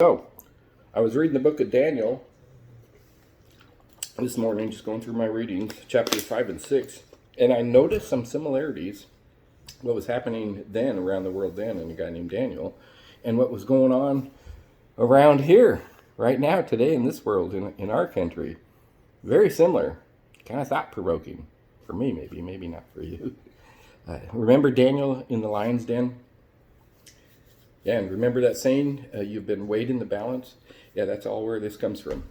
So, I was reading the book of Daniel this morning, just going through my readings, chapters 5 and 6, and I noticed some similarities, what was happening then around the world then in a guy named Daniel, and what was going on around here, right now, today in this world, in our country. Very similar, kind of thought-provoking, for me maybe not for you. Remember Daniel in the lion's den? Yeah, and remember that saying, you've been weighed in the balance? Yeah, that's all where this comes from.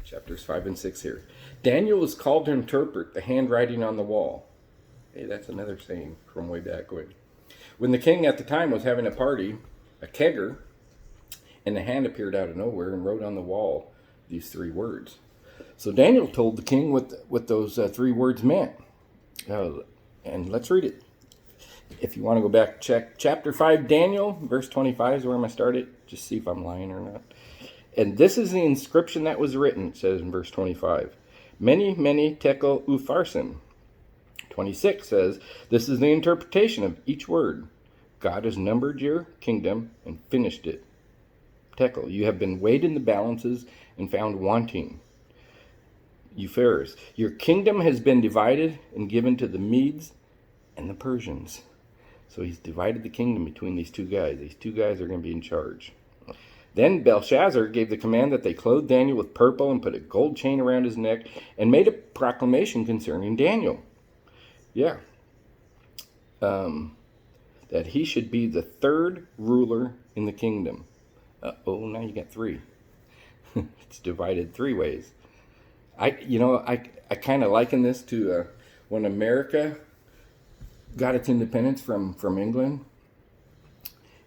Chapters 5 and 6 here. Daniel was called to interpret the handwriting on the wall. Hey, that's another saying from way back when the king at the time was having a party, a kegger, and the hand appeared out of nowhere and wrote on the wall these three words. So Daniel told the king what those three words meant. And let's read it. If you want to go back, check chapter 5, Daniel, verse 25 is where I'm going to start it. Just see if I'm lying or not. And this is the inscription that was written, it says in verse 25. Many tekel upharsin. 26 says, this is the interpretation of each word. God has numbered your kingdom and finished it. Tekel, you have been weighed in the balances and found wanting. Upharis, your kingdom has been divided and given to the Medes and the Persians. So he's divided the kingdom between these two guys. These two guys are going to be in charge. Then Belshazzar gave the command that they clothe Daniel with purple and put a gold chain around his neck and made a proclamation concerning Daniel. Yeah. That he should be the third ruler in the kingdom. Now you got three. It's divided three ways. I kind of liken this to when America got its independence from England,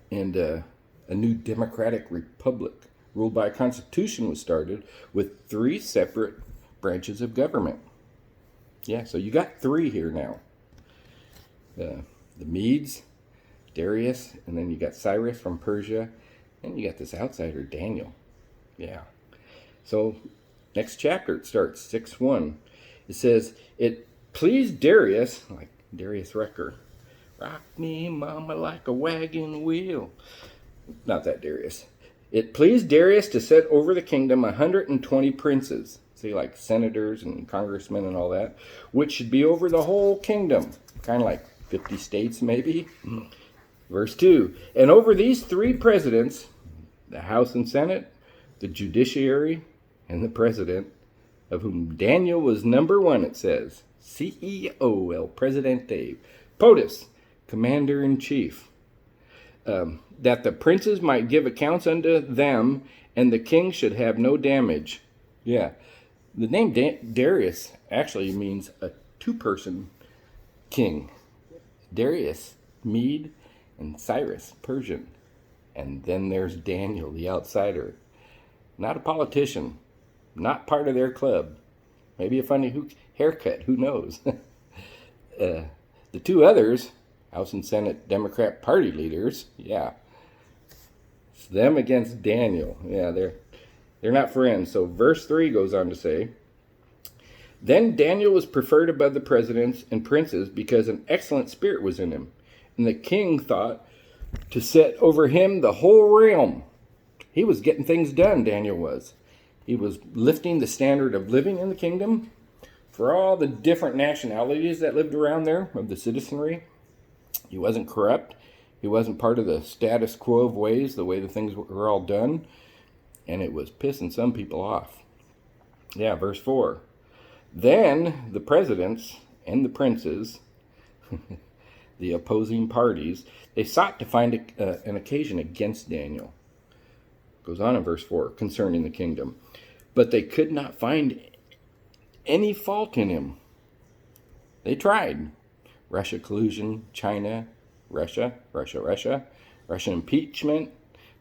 and a new democratic republic ruled by a constitution was started with three separate branches of government. Yeah, so you got three here now. The Medes, Darius, and then you got Cyrus from Persia, and you got this outsider, Daniel. Yeah. So next chapter, it starts 6:1. It says, it pleased Darius, like Darius Rucker, rock me, mama, like a wagon wheel. Not that Darius. It pleased Darius to set over the kingdom 120 princes, see, like senators and congressmen and all that, which should be over the whole kingdom, kind of like 50 states maybe. Verse 2, and over these three presidents, the House and Senate, the judiciary, and the president, of whom Daniel was number one, it says, CEO, El Presidente, POTUS, Commander-in-Chief, that the princes might give accounts unto them, and the king should have no damage. Yeah, the name Darius actually means a two-person king. Darius, Mede, and Cyrus, Persian. And then there's Daniel, the outsider. Not a politician, not part of their club. Maybe a funny haircut, who knows? The two others, House and Senate Democrat Party leaders, yeah. It's them against Daniel. Yeah, they're not friends. So verse 3 goes on to say, then Daniel was preferred above the presidents and princes because an excellent spirit was in him. And the king thought to set over him the whole realm. He was getting things done, Daniel was. He was lifting the standard of living in the kingdom for all the different nationalities that lived around there, of the citizenry. He wasn't corrupt. He wasn't part of the status quo of ways, the way the things were all done. And it was pissing some people off. Yeah, verse 4. Then the presidents and the princes, the opposing parties, they sought to find an occasion against Daniel. Goes on in verse 4, concerning the kingdom. But they could not find any fault in him. They tried. Russia collusion, China, Russia, Russian impeachment,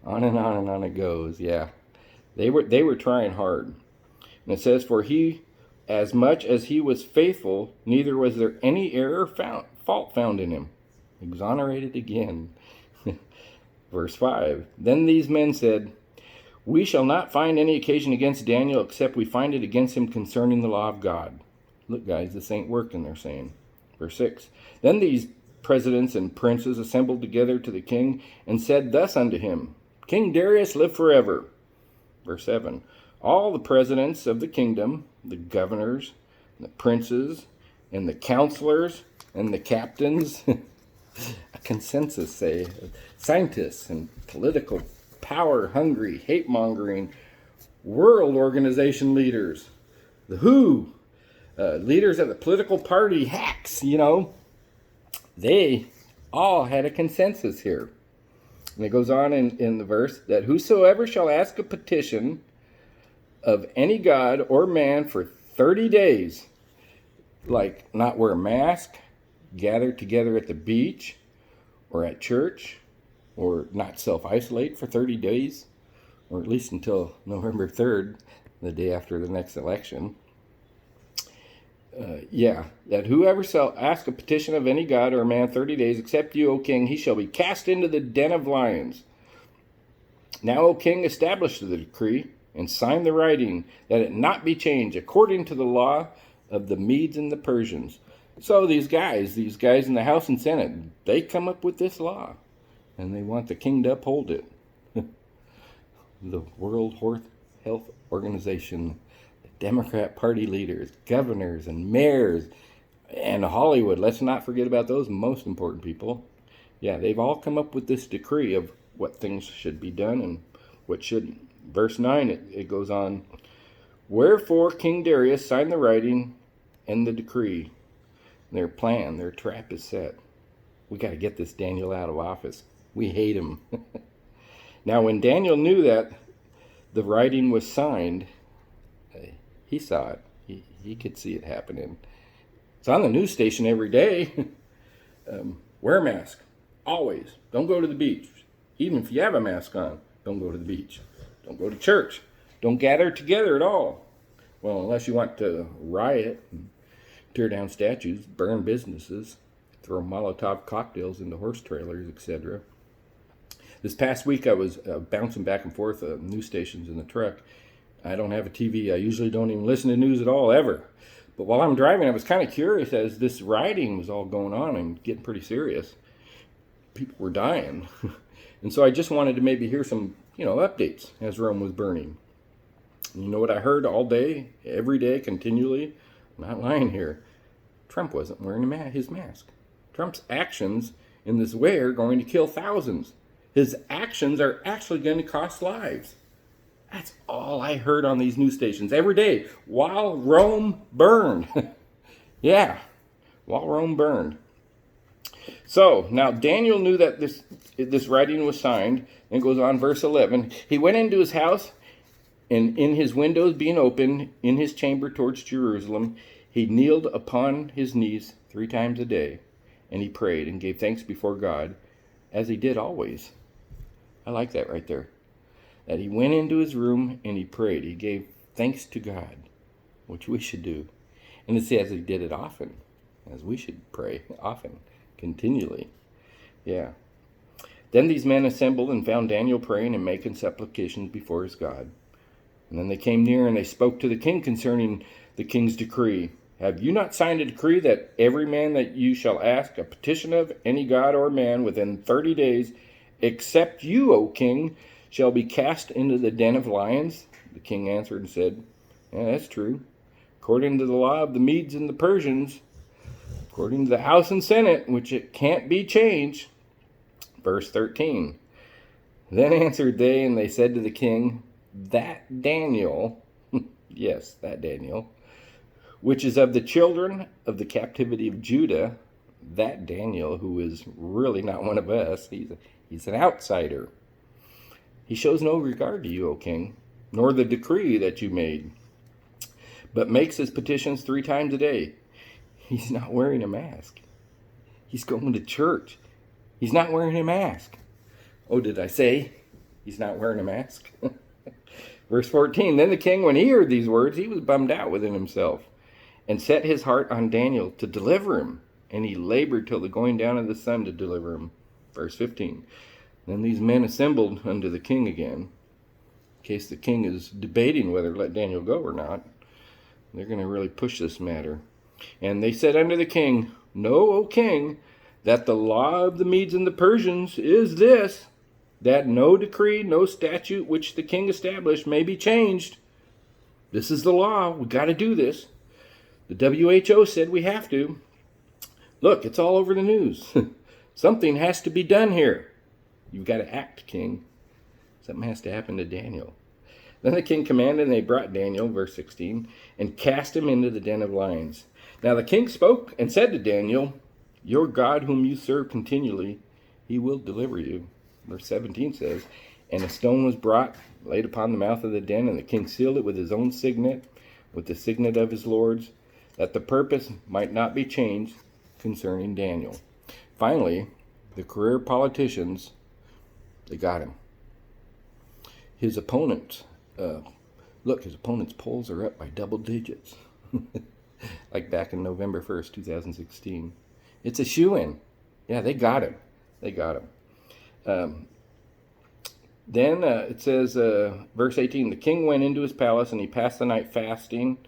on and on it goes. Yeah, they were trying hard. And it says, for he, as much as he was faithful, neither was there any fault found in him. Exonerated again. Verse 5, then these men said, we shall not find any occasion against Daniel except we find it against him concerning the law of God. Look, guys, this ain't working, they're saying. Verse 6, then these presidents and princes assembled together to the king and said thus unto him, King Darius, live forever. Verse 7. All the presidents of the kingdom, the governors, the princes, and the counselors, and the captains, a consensus, say, scientists and political power-hungry, hate-mongering, world organization leaders, the WHO, leaders of the political party, hacks, they all had a consensus here. And it goes on in the verse that whosoever shall ask a petition of any god or man for 30 days, like not wear a mask, gather together at the beach or at church, or not self-isolate for 30 days, or at least until November 3rd, the day after the next election. That whoever shall ask a petition of any god or man 30 days, except you, O king, he shall be cast into the den of lions. Now, O king, establish the decree and sign the writing, that it not be changed, according to the law of the Medes and the Persians. So these guys in the House and Senate, they come up with this law, and they want the king to uphold it. The World Health Organization, the Democrat Party leaders, governors and mayors, and Hollywood. Let's not forget about those most important people. Yeah, they've all come up with this decree of what things should be done and what shouldn't. Verse 9, it goes on, wherefore King Darius signed the writing and the decree. Their plan, their trap is set. We got to get this Daniel out of office. We hate him. Now, when Daniel knew that the writing was signed, he saw it. He could see it happening. It's on the news station every day. Wear a mask. Always. Don't go to the beach. Even if you have a mask on, don't go to the beach. Don't go to church. Don't gather together at all. Well, unless you want to riot and tear down statues, burn businesses, throw Molotov cocktails into horse trailers, etc. This past week, I was bouncing back and forth news stations in the truck. I don't have a TV. I usually don't even listen to news at all, ever. But while I'm driving, I was kind of curious as this rioting was all going on and getting pretty serious. People were dying. And so I just wanted to maybe hear some, updates as Rome was burning. You know what I heard all day, every day, continually? I'm not lying here. Trump wasn't wearing his mask. Trump's actions in this way are going to kill thousands. His actions are actually going to cost lives. That's all I heard on these news stations every day while Rome burned. Yeah, while Rome burned. So now Daniel knew that this writing was signed, and goes on, verse 11. He went into his house, and in his windows being open, in his chamber towards Jerusalem, he kneeled upon his knees 3 times a day, and he prayed and gave thanks before God, as he did always. I like that right there. That he went into his room and he prayed. He gave thanks to God, which we should do. And it says he did it often, as we should pray often, continually. Yeah. Then these men assembled and found Daniel praying and making supplications before his God. And then they came near and they spoke to the king concerning the king's decree. Have you not signed a decree that every man that you shall ask a petition of any god or man within 30 days, except you, O king, shall be cast into the den of lions? The king answered and said, yeah, that's true. According to the law of the Medes and the Persians, according to the House and Senate, which it can't be changed. Verse 13. Then answered they, and they said to the king, that Daniel, yes, that Daniel, which is of the children of the captivity of Judah, that Daniel, who is really not one of us, he's an outsider. He shows no regard to you, O king, nor the decree that you made, but makes his petitions 3 times a day. He's not wearing a mask. He's going to church. He's not wearing a mask. Oh, did I say he's not wearing a mask? Verse 14, then the king, when he heard these words, he was bummed out within himself, and set his heart on Daniel to deliver him. And he labored till the going down of the sun to deliver him. Verse 15, then these men assembled unto the king again, in case the king is debating whether to let Daniel go or not. They're going to really push this matter. And they said unto the king, know, O king, that the law of the Medes and the Persians is this, that no decree, no statute which the king established may be changed. This is the law. We got to do this. The WHO said we have to. Look, it's all over the news. Something has to be done here. You've got to act, king. Something has to happen to Daniel. Then the king commanded, and they brought Daniel, verse 16, and cast him into the den of lions. Now the king spoke and said to Daniel, your God whom you serve continually, he will deliver you. Verse 17 says, and a stone was brought, laid upon the mouth of the den, and the king sealed it with his own signet, with the signet of his lords, that the purpose might not be changed concerning Daniel. Finally, the career politicians, they got him. His opponents, his opponent's polls are up by double digits. Like back in November 1st, 2016. It's a shoo-in. Yeah, they got him. They got him. Then it says, verse 18, the king went into his palace, and he passed the night fasting.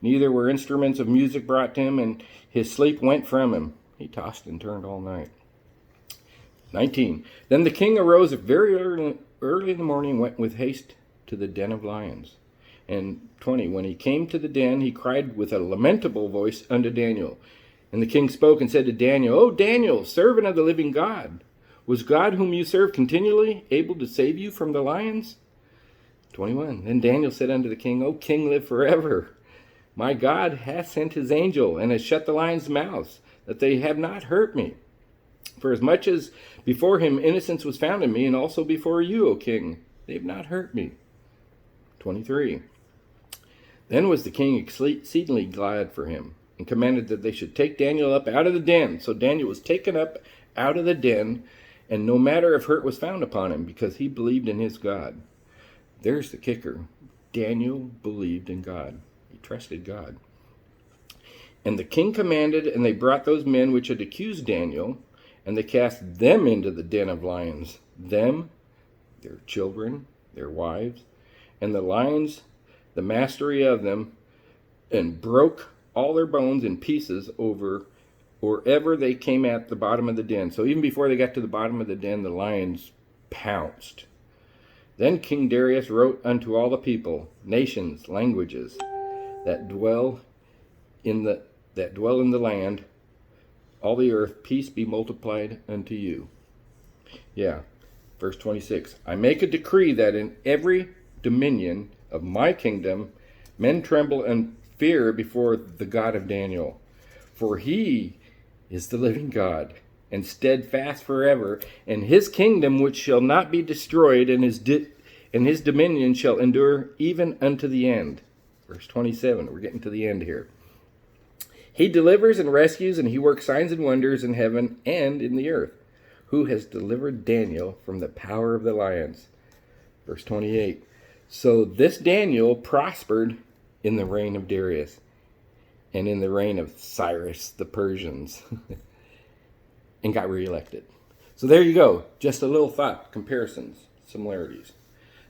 Neither were instruments of music brought to him, and his sleep went from him. He tossed and turned all night. 19, then the king arose very early in the morning, went with haste to the den of lions. And 20, when he came to the den, he cried with a lamentable voice unto Daniel. And the king spoke and said to Daniel, O Daniel, servant of the living God, was God whom you serve continually able to save you from the lions? 21, then Daniel said unto the king, O king, live forever. My God hath sent his angel, and has shut the lions' mouths, that they have not hurt me. For as much as before him innocence was found in me, and also before you, O king, they have not hurt me. 23, then was the king exceedingly glad for him, and commanded that they should take Daniel up out of the den. So Daniel was taken up out of the den, and no matter of hurt was found upon him, because he believed in his God. There's the kicker. Daniel believed in God. He trusted God. And the king commanded, and they brought those men which had accused Daniel, and they cast them into the den of lions, them, their children, their wives, and the lions, the mastery of them, and broke all their bones in pieces over or ever they came at the bottom of the den. So even before they got to the bottom of the den, the lions pounced. Then King Darius wrote unto all the people, nations, languages, that dwell in the land, all the earth, peace be multiplied unto you. Yeah, verse 26. I make a decree that in every dominion of my kingdom, men tremble and fear before the God of Daniel. For he is the living God, and steadfast forever, and his kingdom which shall not be destroyed, and his dominion shall endure even unto the end. Verse 27, we're getting to the end here. He delivers and rescues, and he works signs and wonders in heaven and in the earth, who has delivered Daniel from the power of the lions. Verse 28, so this Daniel prospered in the reign of Darius, and in the reign of Cyrus the Persians, and got reelected. So there you go. Just a little thought, comparisons, similarities.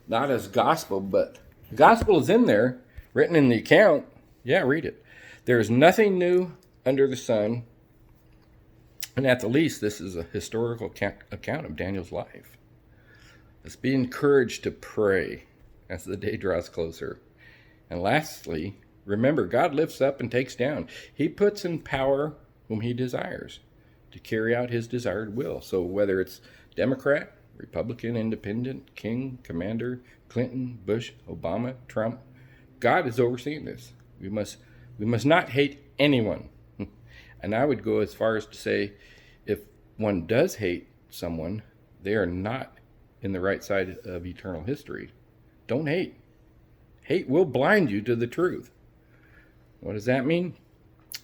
Not as gospel, but the gospel is in there, written in the account. Yeah, read it. There is nothing new under the sun, and at the least, this is a historical account of Daniel's life. Let's be encouraged to pray as the day draws closer. And lastly, remember, God lifts up and takes down. He puts in power whom he desires to carry out his desired will. So whether it's Democrat, Republican, Independent, King, Commander, Clinton, Bush, Obama, Trump, God is overseeing this. We must not hate anyone. And I would go as far as to say, if one does hate someone, they are not in the right side of eternal history. Don't hate. Hate will blind you to the truth. What does that mean?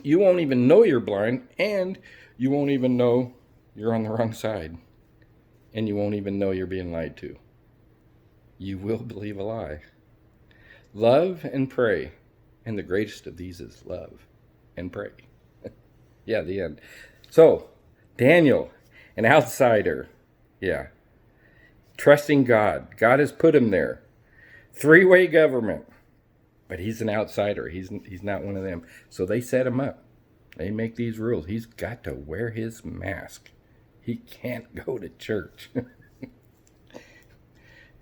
You won't even know you're blind, and you won't even know you're on the wrong side. And you won't even know you're being lied to. You will believe a lie. Love and pray. And the greatest of these is love and pray. Yeah, the end. So, Daniel, an outsider. Yeah. Trusting God. God has put him there. Three-way government. But he's an outsider. He's not one of them. So they set him up. They make these rules. He's got to wear his mask. He can't go to church.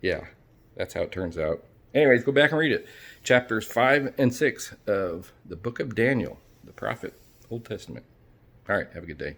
Yeah, that's how it turns out. Anyways, go back and read it. Chapters 5 and 6 of the book of Daniel, the prophet, Old Testament. All right, have a good day.